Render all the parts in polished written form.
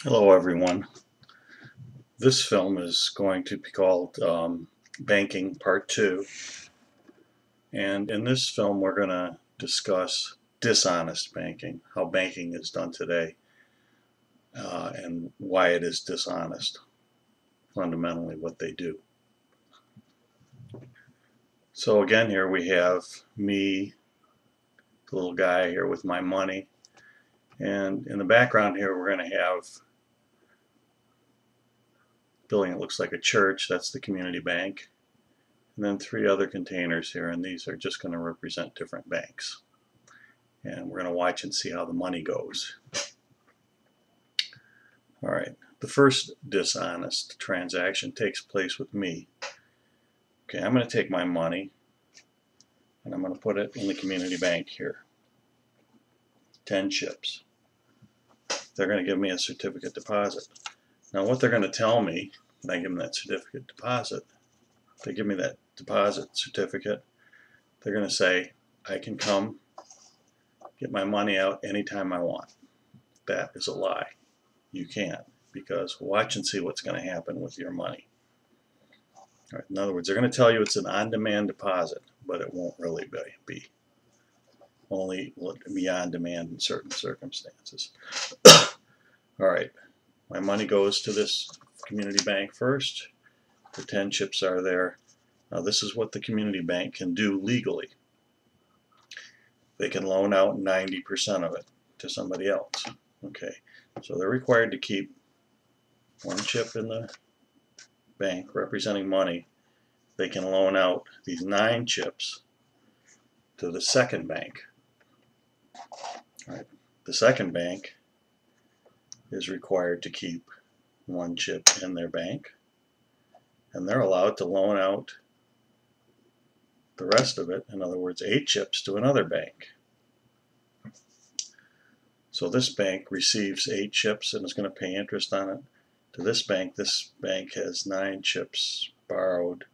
Hello everyone. This film is going to be called Banking Part 2, and in this film we're going to discuss dishonest banking, how banking is done today, and why it is dishonest, fundamentally what they do. So again, here we have me, the little guy here with my money, and in the background here we're going to have a building that looks like a church. That's the community bank. And then three other containers here, and these are just going to represent different banks. And we're going to watch and see how the money goes. All right, the first dishonest transaction takes place with me. Okay, I'm going to take my money and I'm going to put it in the community bank here. 10 chips. They're going to give me a certificate deposit. Now what they're going to tell me when I give them that certificate deposit, if they give me that deposit certificate, they're going to say I can come get my money out anytime I want. That is a lie. You can't, because watch and see what's going to happen with your money. All right, in other words, they're going to tell you it's an on-demand deposit, but it won't really be. Only be on demand in certain circumstances. All right, my money goes to this community bank first. The 10 chips are there. Now this is what the community bank can do legally. They can loan out 90% of it to somebody else. Okay, so they're required to keep one chip in the bank representing money. They can loan out these 9 chips to the second bank. All right. The second bank is required to keep one chip in their bank, and they're allowed to loan out the rest of it, in other words 8 chips, to another bank. So this bank receives 8 chips and is going to pay interest on it. To this bank has 9 chips borrowed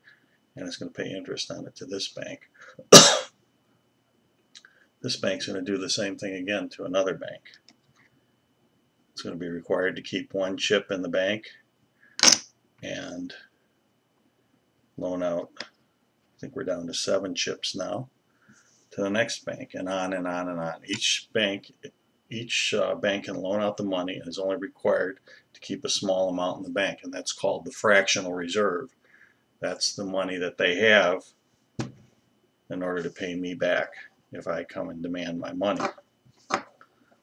and it's going to pay interest on it to this bank. This bank's going to do the same thing again to another bank. It's going to be required to keep one chip in the bank and loan out, I think we're down to 7 chips now, to the next bank, and on and on and on. Each bank can loan out the money and is only required to keep a small amount in the bank, and that's called the fractional reserve. That's the money that they have in order to pay me back if I come and demand my money.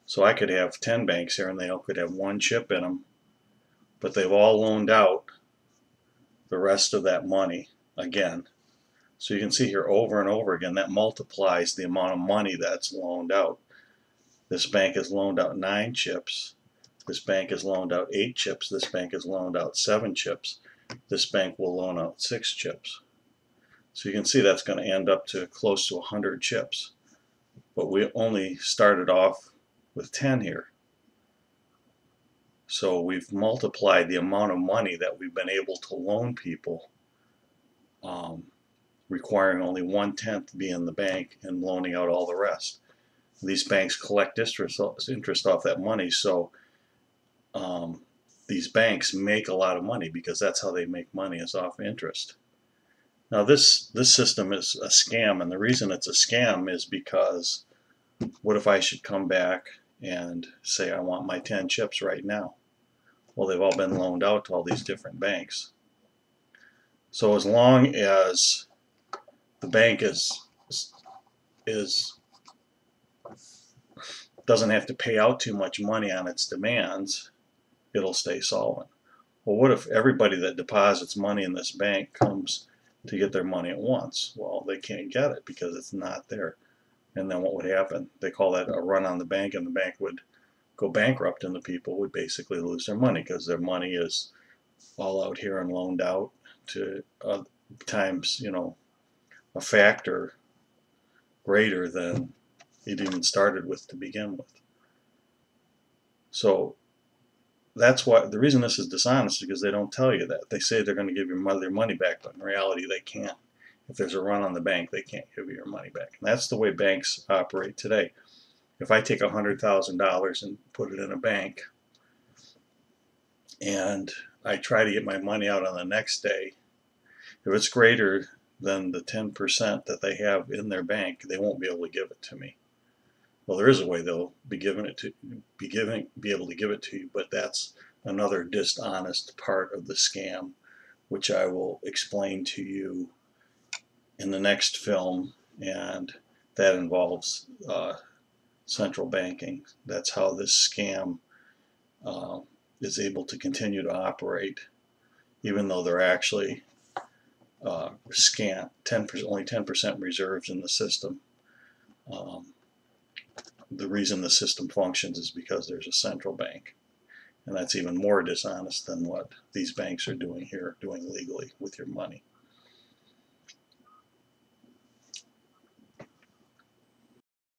So I could have 10 banks here and they all could have 1 chip in them, but they've all loaned out the rest of that money again. So you can see here over and over again that multiplies the amount of money that's loaned out. This bank has loaned out 9 chips. This bank has loaned out 8 chips. This bank has loaned out 7 chips. This bank will loan out 6 chips. So you can see that's going to end up to close to 100 chips. But we only started off with 10 here. So we've multiplied the amount of money that we've been able to loan people, requiring only 1/10 to be in the bank and loaning out all the rest. These banks collect interest off that money, so these banks make a lot of money because that's how they make money, is off interest. Now this system is a scam, and the reason it's a scam is because what if I should come back and say I want my 10 chips right now? Well, they've all been loaned out to all these different banks. So as long as the bank doesn't have to pay out too much money on its demands, it'll stay solvent. Well, what if everybody that deposits money in this bank comes to get their money at once? Well, they can't get it because it's not there. And then what would happen? They call that a run on the bank, and the bank would go bankrupt, and the people would basically lose their money because their money is all out here and loaned out to times, a factor greater than it even started with to begin with. So that's why the reason this is dishonest is because they don't tell you that. They say they're going to give you their money back, but in reality they can't. If there's a run on the bank, they can't give you your money back. And that's the way banks operate today. If I take $100,000 and put it in a bank, and I try to get my money out on the next day, if it's greater than the 10% that they have in their bank, they won't be able to give it to me. Well, there is a way they'll be able to give it to you, but that's another dishonest part of the scam, which I will explain to you in the next film, and that involves central banking. That's how this scam is able to continue to operate, even though they're actually scant. 10%, only 10% reserves in the system. The reason the system functions is because there's a central bank, and that's even more dishonest than what these banks are doing here, doing legally with your money.